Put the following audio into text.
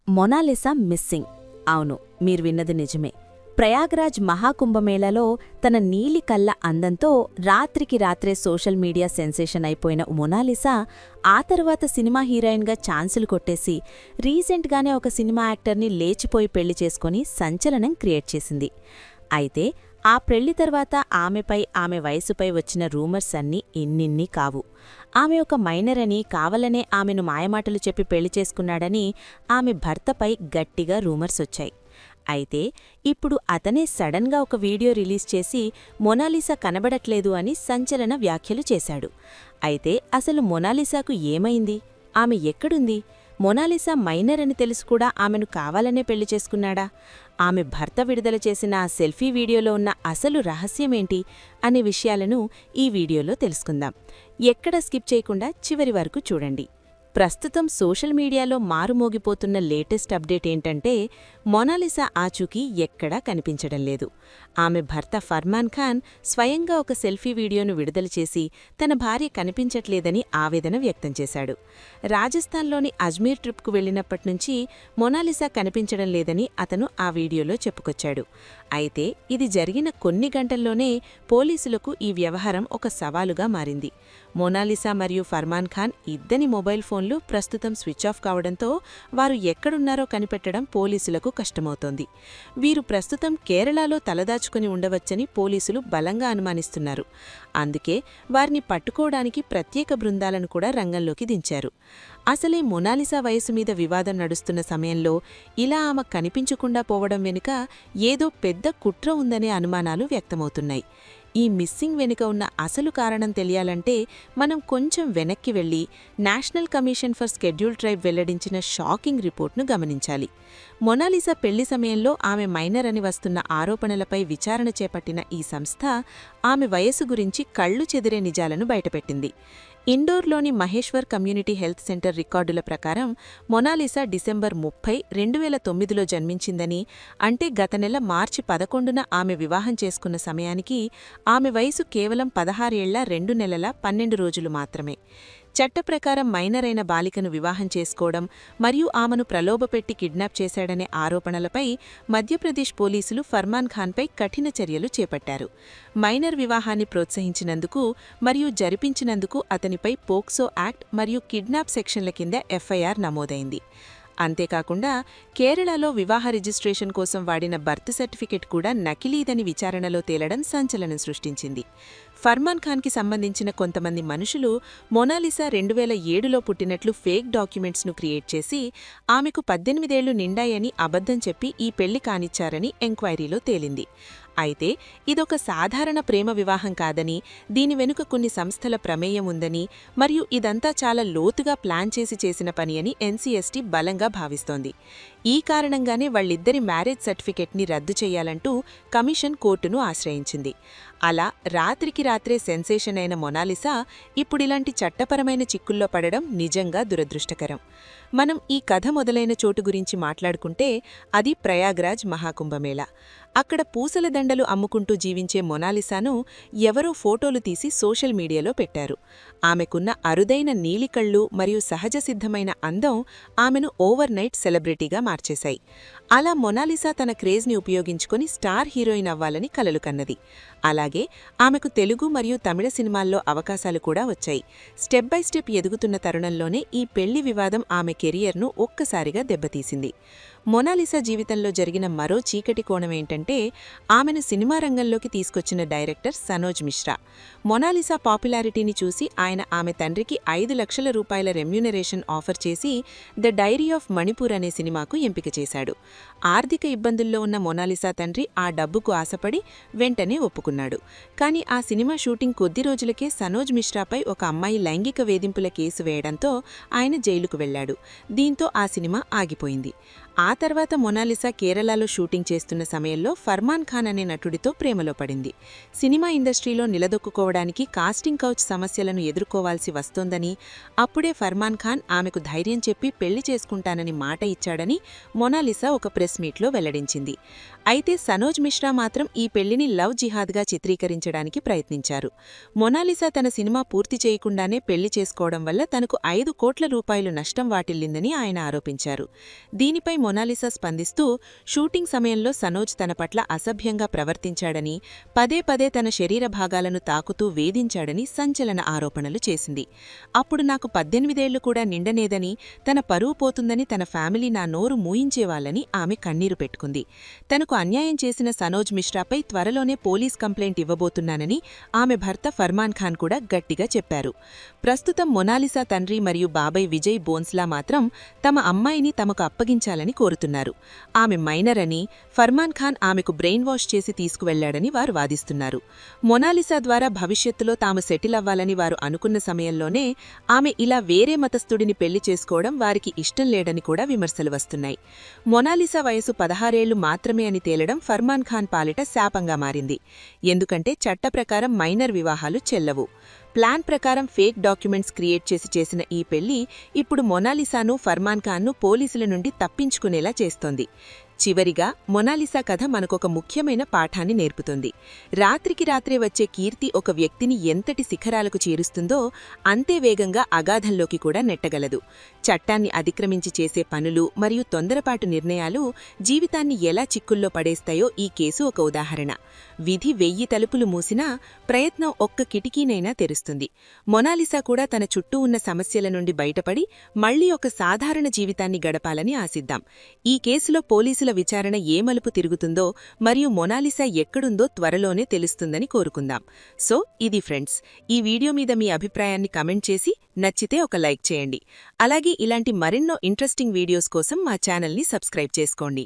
Mona Lisa missing. అవును, మీరు విన్నది నిజమే. ప్రయాగ్రాజ్ మహాకుంభమేళాలో తన నీలి కళ్ళ అందంతో రాత్రికి రాత్రే సోషల్ మీడియా సెన్సేషన్ అయిపోయిన మొనాలిసా ఆ తర్వాత సినిమా హీరోయిన్గా ఛాన్సులు కొట్టేసి రీసెంట్గానే ఒక సినిమా యాక్టర్ని లేచిపోయి పెళ్లి చేసుకుని సంచలనం క్రియేట్ చేసింది. అయితే ఆ పెళ్లి తర్వాత ఆమెపై, ఆమె వయసుపై వచ్చిన రూమర్స్ అన్నీ ఇన్నిన్ని కావు. ఆమె ఒక మైనర్ అని, కావలనే ఆమెను మాయమాటలు చెప్పి పెళ్లి చేసుకున్నాడని ఆమె భర్తపై గట్టిగా రూమర్స్ వచ్చాయి. అయితే ఇప్పుడు అతనే సడన్గా ఒక వీడియో రిలీజ్ చేసి మొనాలిసా కనబడట్లేదు అని సంచలన వ్యాఖ్యలు చేశాడు. అయితే అసలు మొనాలిసాకు ఏమైంది? ఆమె ఎక్కడుంది? మొనాలిసా మైనర్ అని తెలుసు కూడా ఆమెను కావాలనే పెళ్లి చేసుకున్నాడా? ఆమె భర్త విడుదల చేసిన ఆ సెల్ఫీ వీడియోలో ఉన్న అసలు రహస్యమేంటి అనే విషయాలను ఈ వీడియోలో తెలుసుకుందాం. ఎక్కడ స్కిప్ చేయకుండా చివరి వరకు చూడండి. ప్రస్తుతం సోషల్ మీడియాలో మారుమోగిపోతున్న లేటెస్ట్ అప్డేట్ ఏంటంటే మొనాలిసా ఆచూకీ ఎక్కడా కనిపించడం లేదు. ఆమె భర్త ఫర్మాన్ ఖాన్ స్వయంగా ఒక సెల్ఫీ వీడియోను విడుదల చేసి తన భార్య కనిపించట్లేదని ఆవేదన వ్యక్తం చేశాడు. రాజస్థాన్లోని అజ్మీర్ ట్రిప్కు వెళ్లినప్పట్నుంచి మొనాలిసా కనిపించడం లేదని అతను ఆ వీడియోలో చెప్పుకొచ్చాడు. అయితే ఇది జరిగిన కొన్ని గంటల్లోనే పోలీసులకు ఈ వ్యవహారం ఒక సవాలుగా మారింది. మొనాలిసా మరియు ఫర్మాన్ ఖాన్ ఇద్దరి మొబైల్ ఫోన్లు ప్రస్తుతం స్విచ్ ఆఫ్ కావడంతో వారు ఎక్కడున్నారో కనిపెట్టడం పోలీసులకు కష్టమవుతోంది. వీరు ప్రస్తుతం కేరళలో తలదాచుకుని ఉండవచ్చని పోలీసులు బలంగా అనుమానిస్తున్నారు. అందుకే వారిని పట్టుకోవడానికి ప్రత్యేక బృందాలను కూడా రంగంలోకి దించారు. అసలే మొనాలిసా వయసు మీద వివాదం నడుస్తున్న సమయంలో ఇలా ఆమె కనిపించకుండా పోవడం వెనుక ఏదో పెద్ద కుట్ర ఉందనే అనుమానాలు వ్యక్తమవుతున్నాయి. ఈ మిస్సింగ్ వెనుక ఉన్న అసలు కారణం తెలియాలంటే మనం కొంచెం వెనక్కి వెళ్లి national commission for scheduled tribe వెల్లడించిన షాకింగ్ రిపోర్ట్ను గమనించాలి. మొనాలిసా పెళ్లి సమయంలో ఆమె మైనర్ అని వస్తున్న ఆరోపణలపై విచారణ చేపట్టిన ఈ సంస్థ ఆమె వయసు గురించి కళ్లు చెదిరే నిజాలను బయటపెట్టింది. ఇండోర్లోని మహేశ్వర్ కమ్యూనిటీ హెల్త్ సెంటర్ రికార్డుల ప్రకారం మొనాలిసా డిసెంబర్ 30, 2009లో జన్మించిందని, అంటే గత నెల మార్చి 11న ఆమె వివాహం చేసుకున్న సమయానికి ఆమె వయసు కేవలం 16 ఏళ్ల 2 నెలల 12 రోజులు మాత్రమే. చట్టప్రకారం మైనర్ అయిన బాలికను వివాహం చేసుకోవడం మరియు ఆమెను ప్రలోభపెట్టి కిడ్నాప్ చేశాడనే ఆరోపణలపై మధ్యప్రదేశ్ పోలీసులు ఫర్మాన్ ఖాన్పై కఠిన చర్యలు చేపట్టారు. మైనర్ వివాహాన్ని ప్రోత్సహించినందుకు మరియు జరిపించినందుకు అతనిపై పోక్సో యాక్ట్ మరియు కిడ్నాప్ సెక్షన్ల కింద ఎఫ్ఐఆర్ నమోదైంది. అంతేకాకుండా కేరళలో వివాహ రిజిస్ట్రేషన్ కోసం వాడిన బర్త్ సర్టిఫికెట్ కూడా నకిలీదని విచారణలో తేలడం సంచలనం సృష్టించింది. ఫర్మాన్ ఖాన్కి సంబంధించిన కొంతమంది మనుషులు మొనాలిసా 2007లో పుట్టినట్లు ఫేక్ డాక్యుమెంట్స్ను క్రియేట్ చేసి ఆమెకు 18 ఏళ్లు నిండాయని అబద్ధం చెప్పి ఈ పెళ్లి కానిచ్చారని ఎంక్వైరీలో తేలింది. అయితే ఇదొక సాధారణ ప్రేమ వివాహం కాదని, దీని వెనుక కొన్ని సంస్థల ప్రమేయం ఉందని మరియు ఇదంతా చాలా లోతుగా ప్లాన్ చేసి చేసిన పని అని ఎన్సీఎస్టీ బలంగా భావిస్తోంది. ఈ కారణంగానే వాళ్ళిద్దరి మ్యారేజ్ సర్టిఫికెట్ని రద్దు చేయాలంటూ కమిషన్ కోర్టును ఆశ్రయించింది. అలా రాత్రికి రాత్రే సెన్సేషన్ అయిన మొనాలిసా ఇప్పుడిలాంటి చట్టపరమైన చిక్కుల్లో పడడం నిజంగా దురదృష్టకరం. మనం ఈ కథ మొదలైన చోటు గురించి మాట్లాడుకుంటే అది ప్రయాగ్రాజ్ మహాకుంభమేళా. అక్కడ పూసల దండలు అమ్ముకుంటూ జీవించే మొనాలిసాను ఎవరో ఫోటోలు తీసి సోషల్ మీడియాలో పెట్టారు. ఆమెకున్న అరుదైన నీలికళ్ళు మరియు సహజ సిద్ధమైన అందం ఆమెను ఓవర్ నైట్ సెలబ్రిటీగా మార్చేశాయి. అలా మొనాలిసా తన క్రేజ్ని ఉపయోగించుకుని స్టార్ హీరోయిన్ అవ్వాలని కలలు కన్నది. అలాగే ఆమెకు తెలుగు మరియు తమిళ సినిమాల్లో అవకాశాలు కూడా వచ్చాయి. స్టెప్ బై స్టెప్ ఎదుగుతున్న తరుణంలోనే ఈ పెళ్లి వివాదం ఆమె కెరియర్ను ఒక్కసారిగా దెబ్బతీసింది. మొనాలిసా జీవితంలో జరిగిన మరో చీకటి కోణమేంటంటే ఆమెను సినిమా రంగంలోకి తీసుకొచ్చిన డైరెక్టర్ సనోజ్ మిశ్రా. మొనాలిసా పాపులారిటీని చూసి ఆయన ఆమె తండ్రికి 5 లక్షల రూపాయల రెమ్యూనరేషన్ ఆఫర్ చేసి ద డైరీ ఆఫ్ మణిపూర్ అనే సినిమాకు ఎంపిక చేశాడు. ఆర్థిక ఇబ్బందుల్లో ఉన్న మొనాలిసా తండ్రి ఆ డబ్బుకు ఆశపడి వెంటనే ఒప్పుకున్నాడు. కానీ ఆ సినిమా షూటింగ్ కొద్ది రోజులకే సనోజ్ మిశ్రాపై ఒక అమ్మాయి లైంగిక వేధింపుల కేసు వేయడంతో ఆయన జైలుకు వెళ్లాడు. దీంతో ఆ సినిమా ఆగిపోయింది. ఆ తర్వాత మొనాలిసా కేరళలో షూటింగ్ చేస్తున్న సమయంలో ఫర్మాన్ ఖాన్ అనే నటుడితో ప్రేమలో పడింది. సినిమా ఇండస్ట్రీలో నిలదొక్కుకోవడానికి కాస్టింగ్ కౌచ్ సమస్యలను ఎదుర్కోవాల్సి వస్తోందని, అప్పుడే ఫర్మాన్ ఖాన్ ఆమెకు ధైర్యం చెప్పి పెళ్లి చేసుకుంటానని మాట ఇచ్చాడని మొనాలిసా ఒక ప్రెస్ మీట్లో వెల్లడించింది. అయితే సనోజ్ మిశ్రా మాత్రం ఈ పెళ్లిని లవ్ జిహాద్గా చిత్రీకరించడానికి ప్రయత్నించారు. మొనాలిసా తన సినిమా పూర్తి చేయకుండానే పెళ్లి చేసుకోవడం వల్ల తనకు 5 కోట్ల రూపాయలు నష్టం వాటిల్లిందని ఆయన ఆరోపించారు. దీనిపై మొనాలిసా స్పందిస్తూ, షూటింగ్ సమయంలో సనోజ్ తన పట్ల అసభ్యంగా ప్రవర్తించాడని, పదే పదే తన శరీర భాగాలను తాకుతూ వేధించాడని సంచలన ఆరోపణలు చేసింది. అప్పుడు నాకు 18 ఏళ్లు కూడా నిండనేదని, తన పరువు పోతుందని తన ఫ్యామిలీ నా నోరు మూయించేవాళ్లని ఆమె కన్నీరు పెట్టుకుంది. తనకు అన్యాయం చేసిన సనోజ్ మిశ్రాపై త్వరలోనే పోలీస్ కంప్లైంట్ ఇవ్వబోతున్నానని ఆమె భర్త ఫర్మాన్ ఖాన్ కూడా గట్టిగా చెప్పారు. ప్రస్తుతం మొనాలిసా తండ్రి మరియు బాబాయ్ విజయ్ బోన్స్లా మాత్రం తమ అమ్మాయిని తమకు అప్పగించాలని కోరుతున్నారు. ఆమె మైనర్ అని, ఫర్మాన్ ఖాన్ ఆమెకు బ్రెయిన్ వాష్ చేసి తీసుకువెళ్లాడని వారు వాదిస్తున్నారు. మొనాలిసా ద్వారా భవిష్యత్తులో తాము సెటిల్ అవ్వాలని వారు అనుకున్న సమయంలోనే ఆమె ఇలా వేరే మతస్థుడిని పెళ్లి చేసుకోవడం వారికి ఇష్టం లేడని కూడా విమర్శలు వస్తున్నాయి. మొనాలిసా వయసు 16 ఏళ్లు మాత్రమే అని తేలడం ఫర్మాన్ ఖాన్ పాలిట శాపంగా మారింది. ఎందుకంటే చట్ట ప్రకారం మైనర్ వివాహాలు చెల్లవు. ప్లాన్ ప్రకారం ఫేక్ డాక్యుమెంట్స్ క్రియేట్ చేసిన ఈ పెళ్లి ఇప్పుడు మొనాలిసాను ఫర్మాన్ ఖాన్ను పోలీసుల నుండి తప్పించుకునేలా చేస్తోంది. చివరిగా మొనాలిసా కథ మనకొక ముఖ్యమైన పాఠాన్ని నేర్పుతుంది. రాత్రికి రాత్రే వచ్చే కీర్తి ఒక వ్యక్తిని ఎంతటి శిఖరాలకు చేరుస్తుందో అంతే వేగంగా అగాధంలోకి కూడా నెట్టగలదు. చట్టాన్ని అతిక్రమించి చేసే పనులు మరియు తొందరపాటు నిర్ణయాలు జీవితాన్ని ఎలా చిక్కుల్లో పడేస్తాయో ఈ కేసు ఒక ఉదాహరణ. విధి 1000 తలుపులు మూసినా ప్రయత్నం ఒక్క కిటికీనైనా తెరుస్తుంది. మొనాలిసా కూడా తన చుట్టూ ఉన్న సమస్యల నుండి బయటపడి మళ్లీ ఒక సాధారణ జీవితాన్ని గడపాలని ఆశిద్దాం. ఈ కేసులో పోలీసుల విచారణ ఏ మలుపు తిరుగుతుందో మరియు మొనాలిసా ఎక్కడుందో త్వరలోనే తెలుస్తుందని కోరుకుందాం. సో ఇది ఫ్రెండ్స్, ఈ వీడియో మీద మీ అభిప్రాయాన్ని కమెంట్ చేసి నచ్చితే ఒక లైక్ చేయండి. అలాగే ఇలాంటి మరెన్నో ఇంట్రెస్టింగ్ వీడియోస్ కోసం మా ఛానల్ని సబ్స్క్రైబ్ చేసుకోండి.